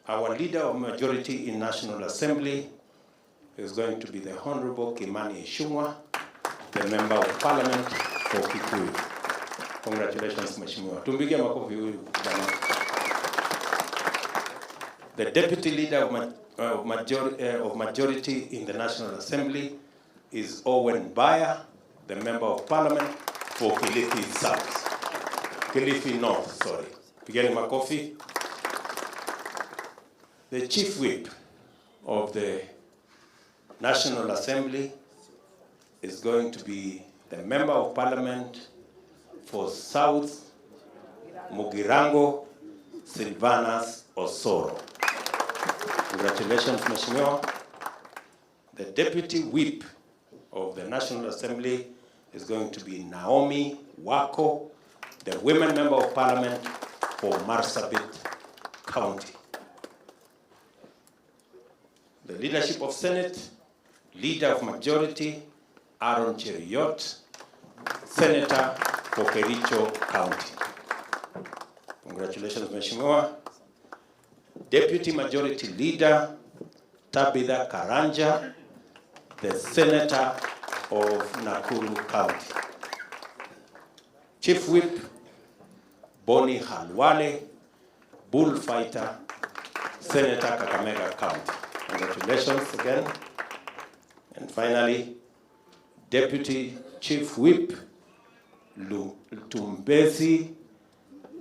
Our leader of majority in National Assembly is going to be the Honorable Kimani Ichung'wah, the Member of Parliament for Kikuyu. Congratulations, Mheshimiwa. Tumpigie makofi huyu jamaa. The Deputy Leader of Majority in the National Assembly is Owen Baya, the Member of Parliament for Kilifi South. Kilifi North, sorry. Pigeni makofi. The Chief Whip of the National Assembly is going to be the Member of Parliament for South Mugirango, Silvanus Osoro. Congratulations, Mheshimiwa. The Deputy Whip of the National Assembly is going to be Naomi Wako, the Women Member of Parliament for Marsabit County. The Leadership of Senate, Leader of Majority, Aaron Cheruiyot, Senator for Kericho County. Congratulations, Mheshimiwa. Deputy Majority Leader, Tabitha Karanja, the Senator of Nakuru County. Chief Whip, Boni Halwale, Bullfighter, Senator Kakamega County. Congratulations again. And finally, Deputy Chief Whip, Tumbezi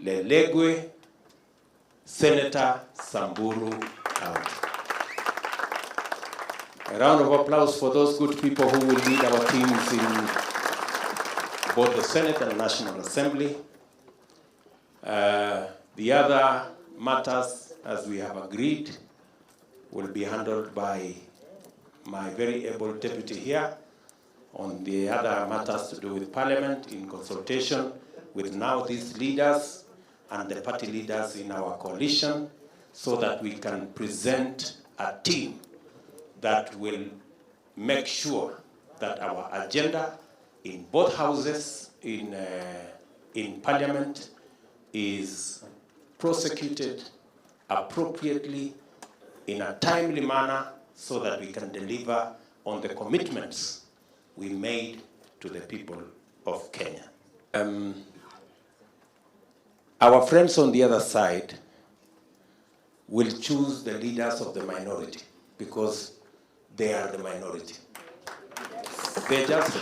Lelegwe, Senator Samburu County. A round of applause for those good people who will lead our teams in both the Senate and National Assembly. The other matters, as we have agreed, will be handled by my very able deputy here on the other matters to do with Parliament in consultation with now these leaders and the party leaders in our coalition, so that we can present a team that will make sure that our agenda in both houses in Parliament is prosecuted appropriately in a timely manner, so that we can deliver on the commitments we made to the people of Kenya. Our friends on the other side will choose the leaders of the minority because they are the minority. They just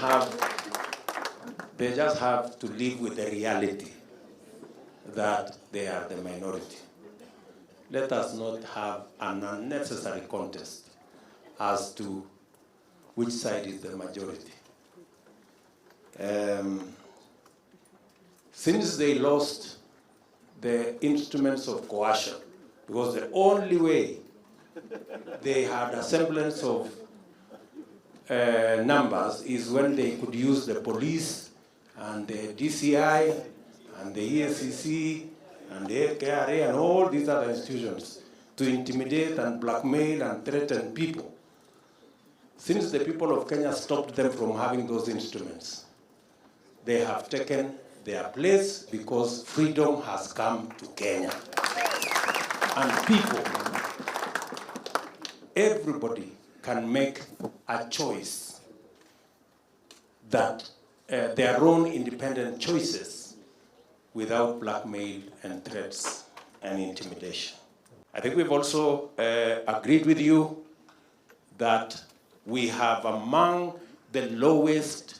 have to live with the reality that they are the minority. Let us not have an unnecessary contest as to which side is the majority. Since they lost the instruments of coercion, because the only way they had a semblance of numbers is when they could use the police and the DCI and the ESCC and the KRA and all these other institutions to intimidate and blackmail and threaten people. Since the people of Kenya stopped them from having those instruments, they have taken their place because freedom has come to Kenya. And people, everybody can make a choice, that their own independent choices, without blackmail and threats and intimidation. I think we've also agreed with you that we have among the lowest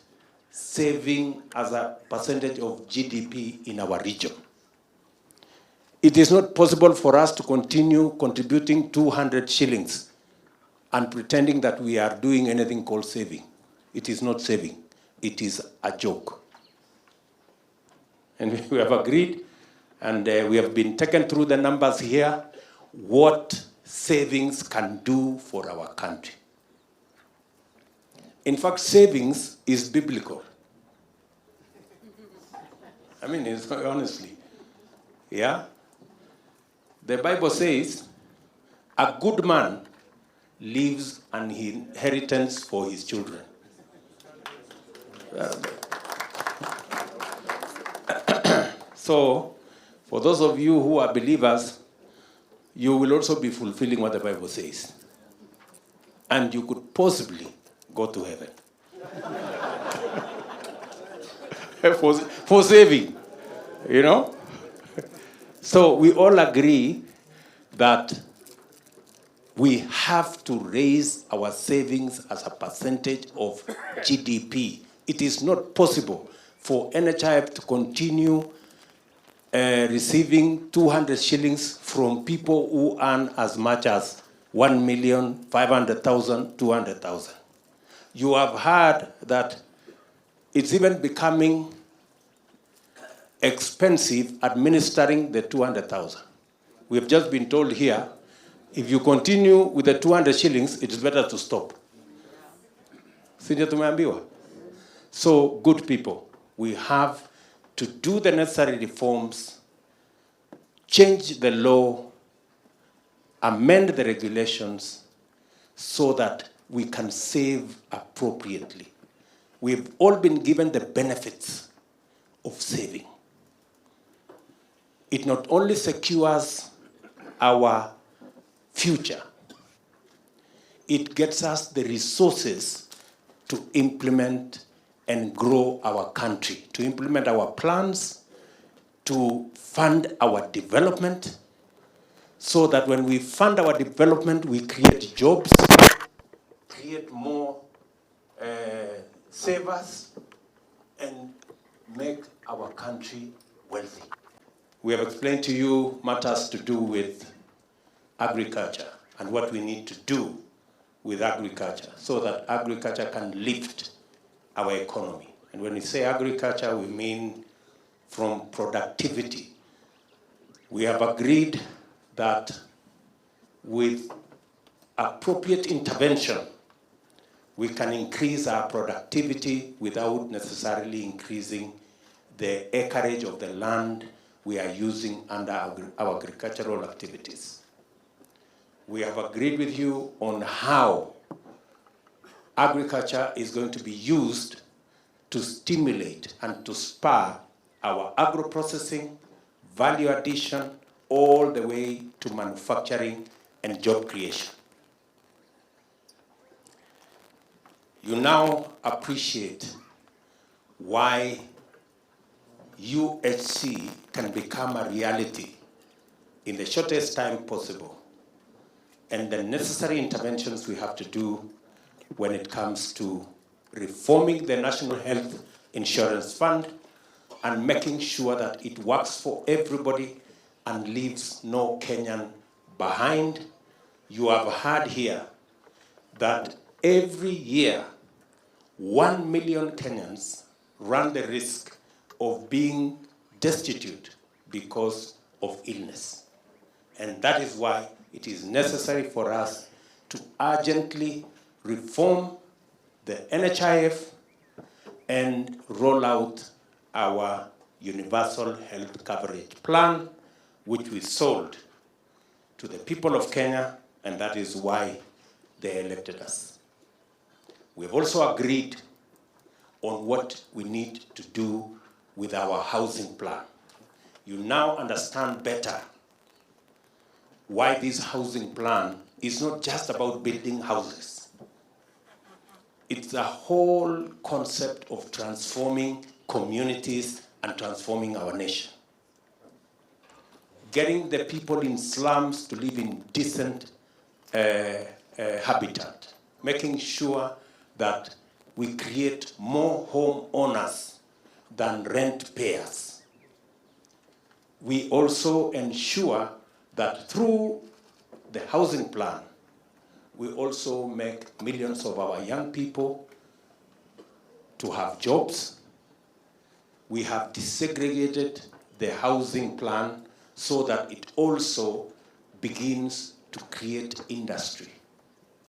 saving as a percentage of GDP in our region. It is not possible for us to continue contributing 200 shillings and pretending that we are doing anything called saving. It is not saving. It is a joke. And we have agreed, and we have been taken through the numbers here, what savings can do for our country. In fact, savings is biblical. I mean, it's honestly. Yeah? The Bible says, a good man leaves an inheritance for his children. So, for those of you who are believers, you will also be fulfilling what the Bible says. And you could possibly go to heaven. for saving, you know? So we all agree that we have to raise our savings as a percentage of GDP. It is not possible for NHIF to continue receiving 200 shillings from people who earn as much as 1,500,000, 200,000. You have heard that it's even becoming expensive administering the 200,000. We have just been told here, if you continue with the 200 shillings, it is better to stop. So, good people, we have to do the necessary reforms, change the law, amend the regulations so that we can save appropriately. We've all been given the benefits of saving. It not only secures our future, it gets us the resources to implement and grow our country, to implement our plans, to fund our development, so that when we fund our development, we create jobs, create more savers, and make our country wealthy. We have explained to you matters to do with agriculture and what we need to do with agriculture so that agriculture can lift our economy. And when we say agriculture, we mean from productivity. We have agreed that with appropriate intervention, we can increase our productivity without necessarily increasing the acreage of the land we are using under our agricultural activities. We have agreed with you on how agriculture is going to be used to stimulate and to spur our agro-processing, value addition, all the way to manufacturing and job creation. You now appreciate why UHC can become a reality in the shortest time possible, and the necessary interventions we have to do when it comes to reforming the National Health Insurance Fund and making sure that it works for everybody and leaves no Kenyan behind. You have heard here that every year, 1 million Kenyans run the risk of being destitute because of illness. And that is why it is necessary for us to urgently reform the NHIF and roll out our universal health coverage plan, which we sold to the people of Kenya, and that is why they elected us. We've also agreed on what we need to do with our housing plan. You now understand better why this housing plan is not just about building houses. It's a whole concept of transforming communities and transforming our nation. Getting the people in slums to live in decent habitat. Making sure that we create more home owners than rent payers. We also ensure that through the housing plan, we also make millions of our young people to have jobs. We have desegregated the housing plan so that it also begins to create industry.